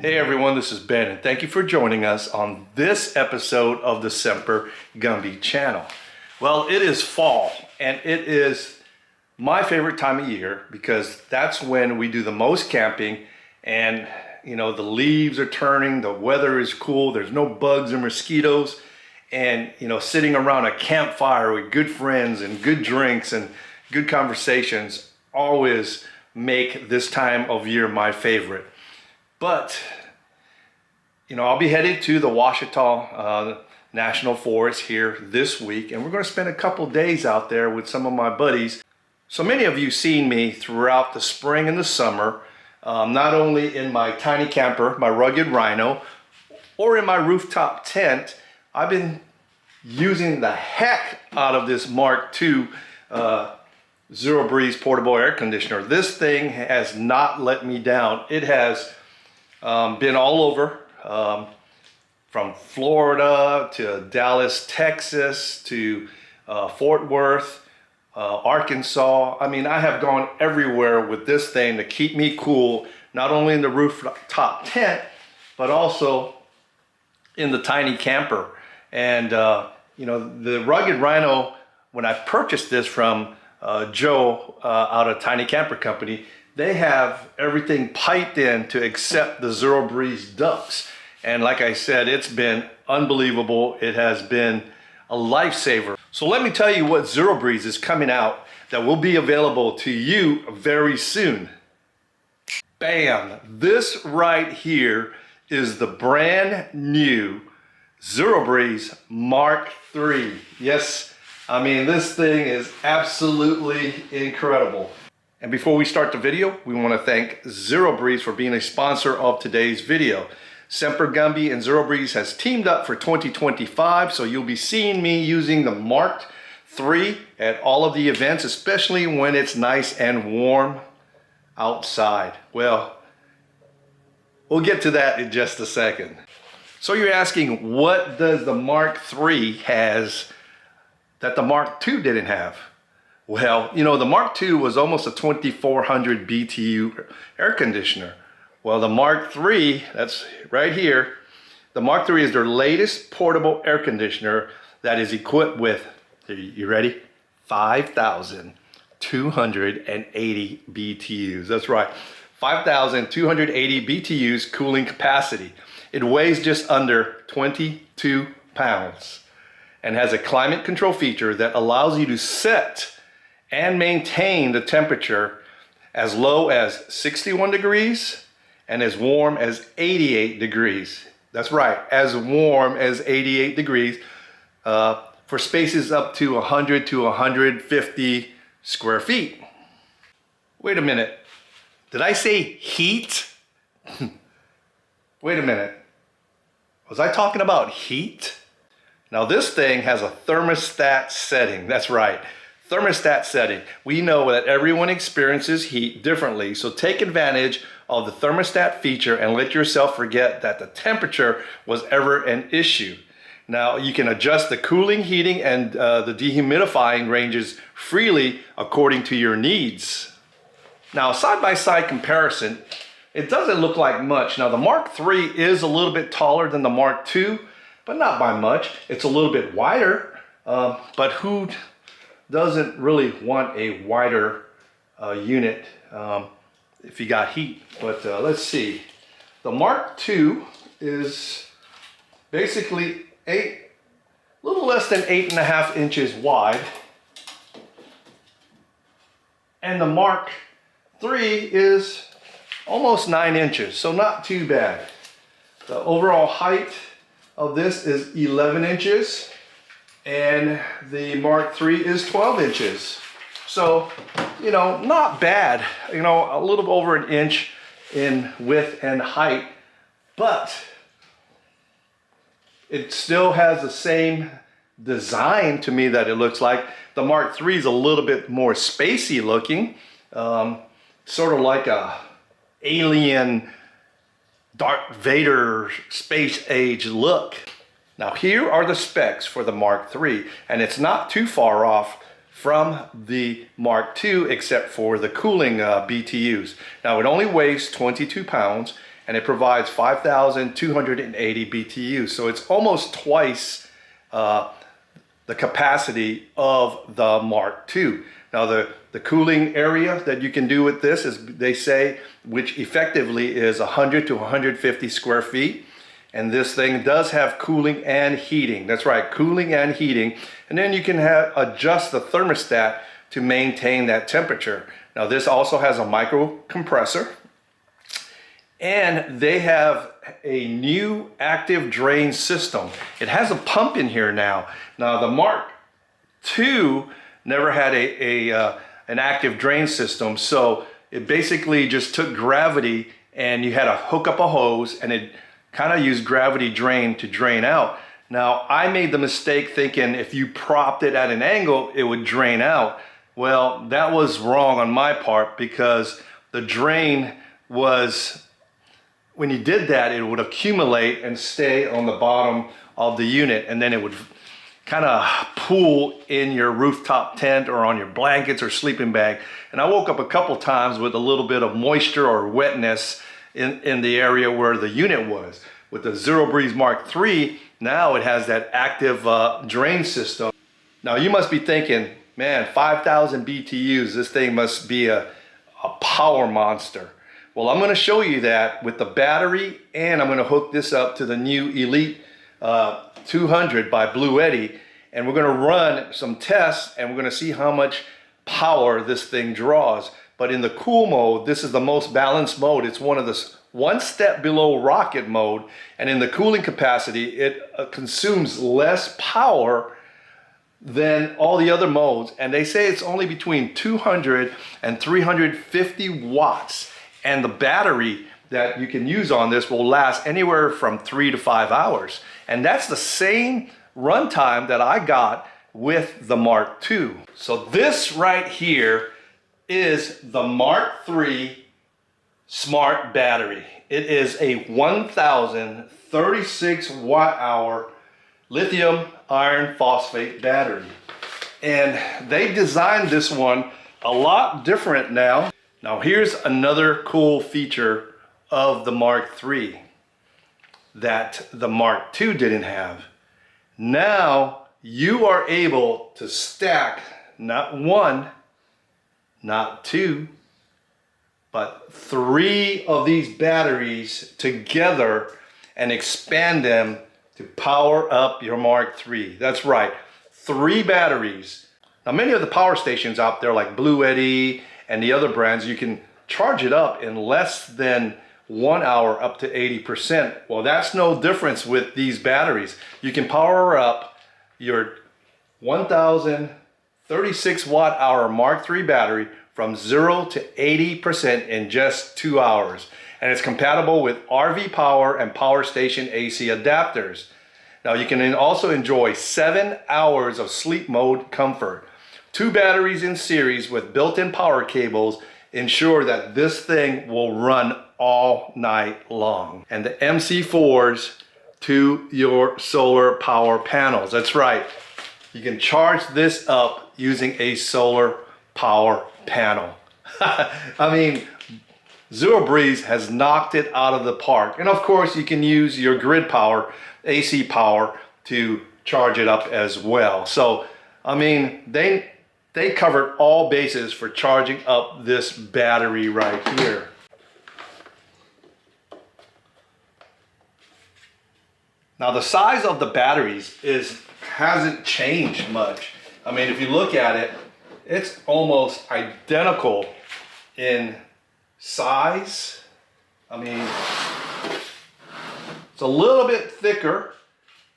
Hey everyone, this is Ben and thank you for joining us on this episode of the Semper Gumby channel. Well, it is fall and it is my favorite time of year because that's when we do the most camping and the leaves are turning, the weather is cool, there's no bugs or mosquitoes, and sitting around a campfire with good friends and good drinks and good conversations always make this time of year my favorite. But, I'll be headed to the Ouachita National Forest here this week, and we're going to spend a couple days out there with some of my buddies. So many of you seen me throughout the spring and the summer, not only in my tiny camper, my rugged Rhino, or in my rooftop tent. I've been using the heck out of this Mark II ZEROBREEZE portable air conditioner. This thing has not let me down. It has been all over, from Florida to Dallas, Texas, to Fort Worth, Arkansas. I mean, I have gone everywhere with this thing to keep me cool, not only in the rooftop tent, but also in the tiny camper. And, the rugged Rhino, when I purchased this from Joe out of Tiny Camper Company, they have everything piped in to accept the ZEROBREEZE ducts. And like I said, it's been unbelievable. It has been a lifesaver. So let me tell you what ZEROBREEZE is coming out that will be available to you very soon. Bam! This right here is the brand new ZEROBREEZE Mark III. Yes, I mean, this thing is absolutely incredible. And before we start the video, we want to thank ZEROBREEZE for being a sponsor of today's video. Semper Gumby and ZEROBREEZE has teamed up for 2025, so you'll be seeing me using the Mark III at all of the events, especially when it's nice and warm outside. Well, we'll get to that in just a second. So you're asking, what does the Mark III has that the Mark II didn't have? Well, the Mark II was almost a 2400 BTU air conditioner. Well, the Mark III, that's right here, the Mark III is their latest portable air conditioner that is equipped with, you ready? 5,280 BTUs. That's right, 5,280 BTUs cooling capacity. It weighs just under 22 pounds and has a climate control feature that allows you to set and maintain the temperature as low as 61 degrees and as warm as 88 degrees. That's right, as warm as 88 degrees for spaces up to 100 to 150 square feet. Wait a minute, did I say heat? Wait a minute, was I talking about heat? Now this thing has a thermostat setting, that's right. Thermostat setting. We know that everyone experiences heat differently, so take advantage of the thermostat feature and let yourself forget that the temperature was ever an issue. Now you can adjust the cooling, heating, and the dehumidifying ranges freely according to your needs. Now, side-by-side comparison, it doesn't look like much. Now the Mark III is a little bit taller than the Mark II, but not by much. It's a little bit wider, but who doesn't really want a wider unit if you got heat? But let's see. The Mark II is basically a little less than 8.5 inches wide. And the Mark III is almost 9 inches, so not too bad. The overall height of this is 11 inches. And the Mark III is 12 inches. So, not bad. A little over an inch in width and height, but it still has the same design to me that it looks like. The Mark III is a little bit more spacey looking, sort of like a alien Darth Vader space age look. Now here are the specs for the Mark III, and it's not too far off from the Mark II except for the cooling BTUs. Now it only weighs 22 pounds and it provides 5,280 BTU. So it's almost twice the capacity of the Mark II. Now the cooling area that you can do with this is, they say, which effectively is 100 to 150 square feet. And this thing does have cooling and heating. That's right, cooling and heating. And then you can adjust the thermostat to maintain that temperature. Now this also has a micro compressor. And they have a new active drain system. It has a pump in here now. Now the Mark II never had an active drain system, so it basically just took gravity and you had to hook up a hose and it kind of used gravity drain to drain out. Now I made the mistake thinking if you propped it at an angle it would drain out. Well, that was wrong on my part, because the drain was, when you did that, it would accumulate and stay on the bottom of the unit, and then it would kind of pool in your rooftop tent or on your blankets or sleeping bag. And I woke up a couple times with a little bit of moisture or wetness in the area where the unit was. With the ZEROBREEZE Mark III, now it has that active drain system. Now you must be thinking, man, 5,000 BTUs, this thing must be a power monster. Well, I'm going to show you that with the battery, and I'm going to hook this up to the new Elite 200 by Blue Eddy, and we're going to run some tests and we're going to see how much power this thing draws. But in the cool mode, this is the most balanced mode. It's one step below rocket mode, and in the cooling capacity it consumes less power than all the other modes, and they say it's only between 200 and 350 watts. And the battery that you can use on this will last anywhere from 3 to 5 hours. And that's the same runtime that I got with the Mark II. So this right here is the Mark III Smart Battery. It is a 1,036 watt hour lithium iron phosphate battery. And they designed this one a lot different now. Now here's another cool feature of the Mark III that the Mark II didn't have. Now you are able to stack not one, not two, but 3 of these batteries together and expand them to power up your Mark III. That's right, 3 batteries. Now many of the power stations out there like Blue Eddy and the other brands, you can charge it up in less than 1 hour up to 80%. Well, that's no difference with these batteries. You can power up your 1,036 watt hour Mark III battery from 0 to 80% in just 2 hours. And it's compatible with RV power and power station AC adapters. Now you can also enjoy 7 hours of sleep mode comfort. 2 batteries in series with built-in power cables ensure that this thing will run all night long. And the MC4s to your solar power panels. That's right, you can charge this up using a solar power panel. I mean, ZEROBREEZE has knocked it out of the park. And of course you can use your grid power, AC power, to charge it up as well. So I mean, they covered all bases for charging up this battery right here. Now the size of the batteries hasn't changed much. I mean, if you look at it, it's almost identical in size. I mean, it's a little bit thicker.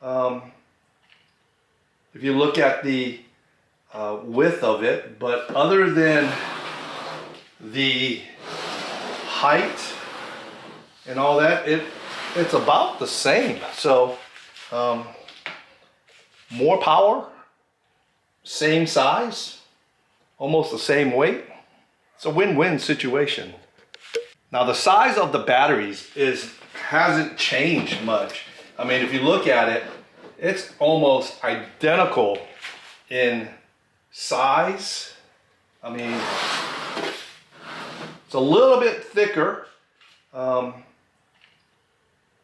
If you look at the width of it, but other than the height and all that, it's about the same. So more power, same size, almost the same weight. It's a win-win situation. Now the size of the batteries hasn't changed much. I mean, if you look at it, it's almost identical in size. I mean, it's a little bit thicker.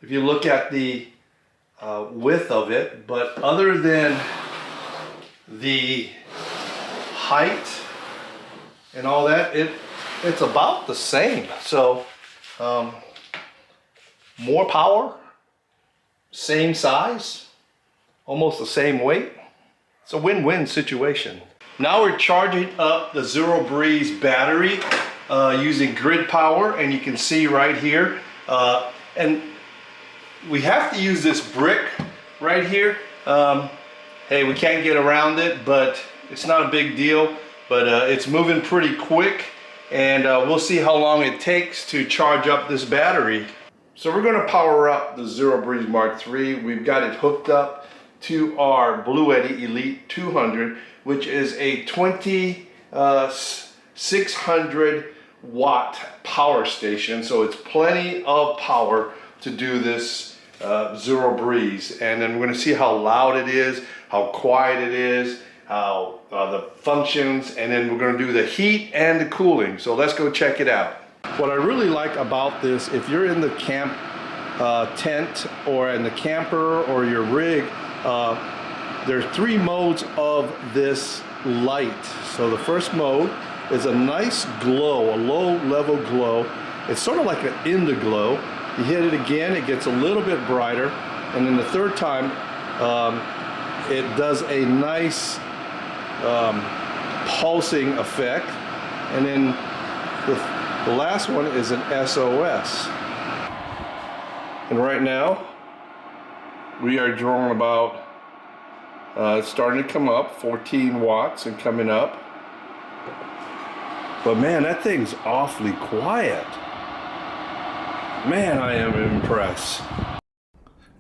if you look at the width of it, but other than the height and all that, it's about the same. So more power, same size, almost the same weight. It's a win-win situation. Now we're charging up the ZEROBREEZE battery using grid power, and you can see right here. And we have to use this brick right here. Hey, we can't get around it, but it's not a big deal. But it's moving pretty quick, and we'll see how long it takes to charge up this battery. So we're going to power up the ZEROBREEZE Mark III. We've got it hooked up to our Bluetti Elite 200, which is a 2600 watt power station. So it's plenty of power to do this ZEROBREEZE. And then we're going to see how loud it is, how quiet it is, how the functions, and then we're going to do the heat and the cooling. So let's go check it out. What I really like about this, if you're in the camp tent or in the camper or your rig, there are 3 modes of this light. So the first mode is a nice glow, a low level glow. It's sort of like an indigo. You hit it again, it gets a little bit brighter, and then the third time it does a nice pulsing effect, and then the last one is an SOS. And right now we are drawing about it's starting to come up 14 watts and coming up, but man, that thing's awfully quiet. Man, I am impressed.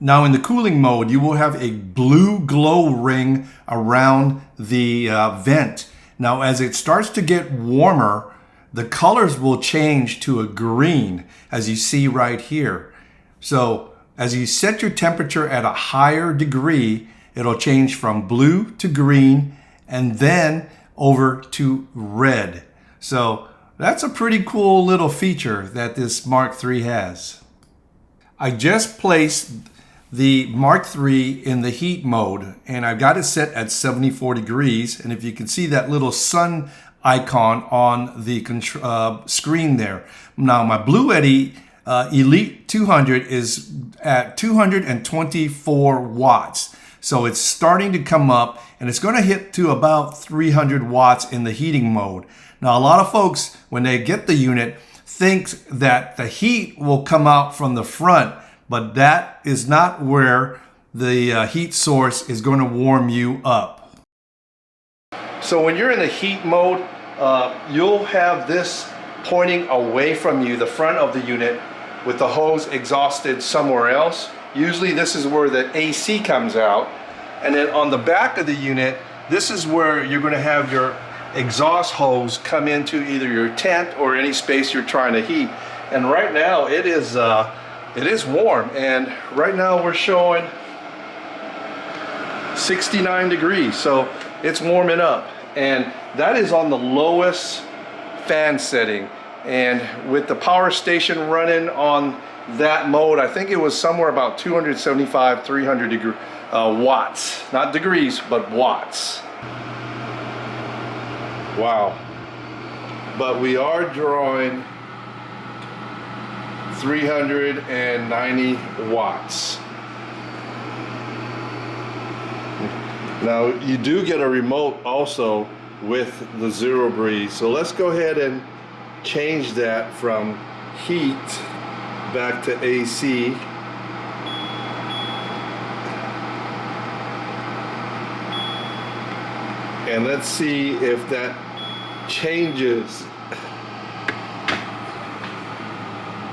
Now in the cooling mode, you will have a blue glow ring around the vent. Now as it starts to get warmer, the colors will change to a green, as you see right here. So as you set your temperature at a higher degree, it'll change from blue to green and then over to red. So that's a pretty cool little feature that this Mark III has. I just placed the Mark III in the heat mode, and I've got it set at 74 degrees. And if you can see that little sun icon on the screen there. Now my Bluetti Elite 200 is at 224 watts. So it's starting to come up, and it's going to hit to about 300 watts in the heating mode. Now a lot of folks, when they get the unit, think that the heat will come out from the front, but that is not where the heat source is going to warm you up. So when you're in the heat mode, you'll have this pointing away from you, the front of the unit, with the hose exhausted somewhere else. Usually this is where the AC comes out. And then on the back of the unit, this is where you're going to have your exhaust hose come into either your tent or any space you're trying to heat. And right now it is warm, and right now we're showing 69 degrees, so it's warming up, and that is on the lowest fan setting. And with the power station running on that mode, I think it was somewhere about 275, 300 watts, not degrees, but watts. Wow. But we are drawing 390 watts. Now you do get a remote also with the ZEROBREEZE. So let's go ahead and change that from heat back to AC. And let's see if that changes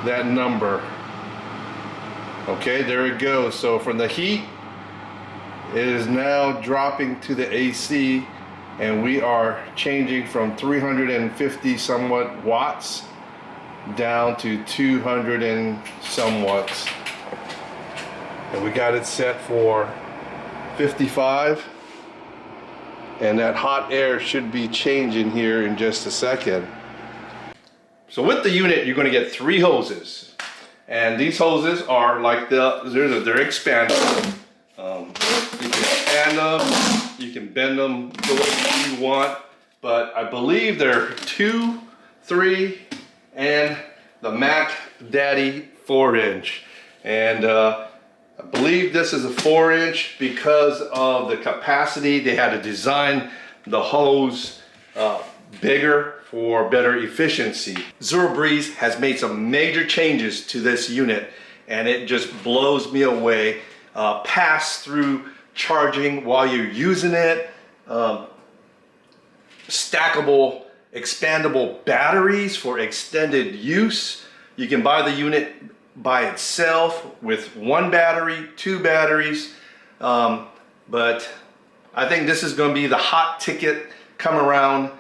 that number. Okay, there it goes. So from the heat, it is now dropping to the AC, and we are changing from 350 somewhat watts down to 200 and some watts. And we got it set for 55. And that hot air should be changing here in just a second. So with the unit, you're going to get 3 hoses. And these hoses are like they're expandable. You can expand them, you can bend them the way you want, but I believe they're 2, 3, and the Mac Daddy 4-inch. And I believe this is a 4-inch because of the capacity. They had to design the hose bigger for better efficiency. ZEROBREEZE has made some major changes to this unit, and it just blows me away. Pass-through charging while you're using it, stackable, expandable batteries for extended use. You can buy the unit by itself with 1 battery, 2 batteries, but I think this is going to be the hot ticket come around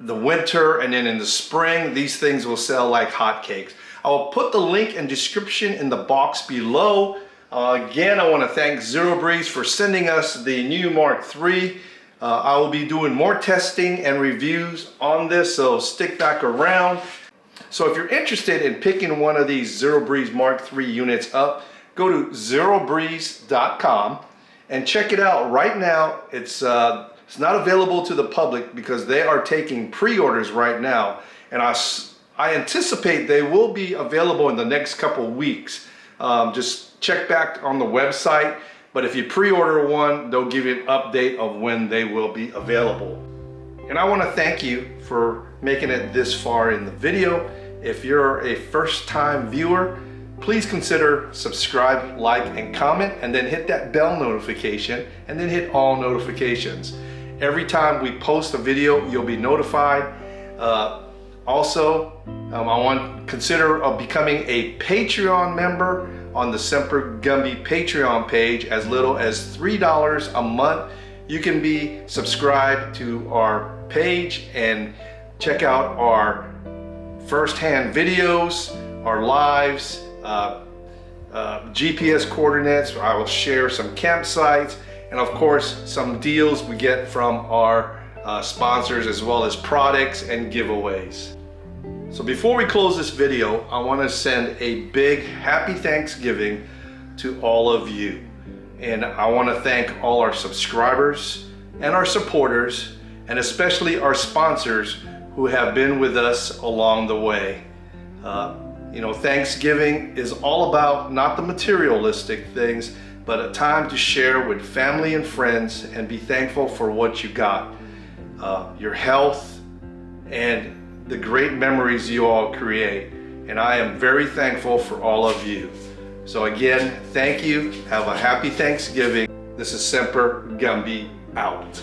the winter, and then in the spring these things will sell like hotcakes. I will put the link and description in the box below. Again, I want to thank ZEROBREEZE for sending us the new Mark III. I will be doing more testing and reviews on this, so stick back around. So if you're interested in picking one of these ZEROBREEZE Mark III units up, go to ZEROBREEZE.com and check it out right now. It's not available to the public because they are taking pre-orders right now, and I anticipate they will be available in the next couple weeks. Just check back on the website, but if you pre-order one, they'll give you an update of when they will be available. And I want to thank you for making it this far in the video. If you're a first-time viewer, please consider subscribe, like, and comment, and then hit that bell notification, and then hit all notifications. Every time we post a video, you'll be notified. Also, I want to consider becoming a Patreon member on the Semper Gumby Patreon page. As little as $3 a month, you can be subscribed to our page and check out our first-hand videos, our lives, GPS coordinates. I will share some campsites, and of course some deals we get from our sponsors, as well as products and giveaways. So before we close this video, I want to send a big happy Thanksgiving to all of you. And I want to thank all our subscribers and our supporters, and especially our sponsors who have been with us along the way. You know, Thanksgiving is all about not the materialistic things, but a time to share with family and friends and be thankful for what you got. Your health and the great memories you all create. And I am very thankful for all of you. So again, thank you. Have a happy Thanksgiving. This is Semper Gumby out.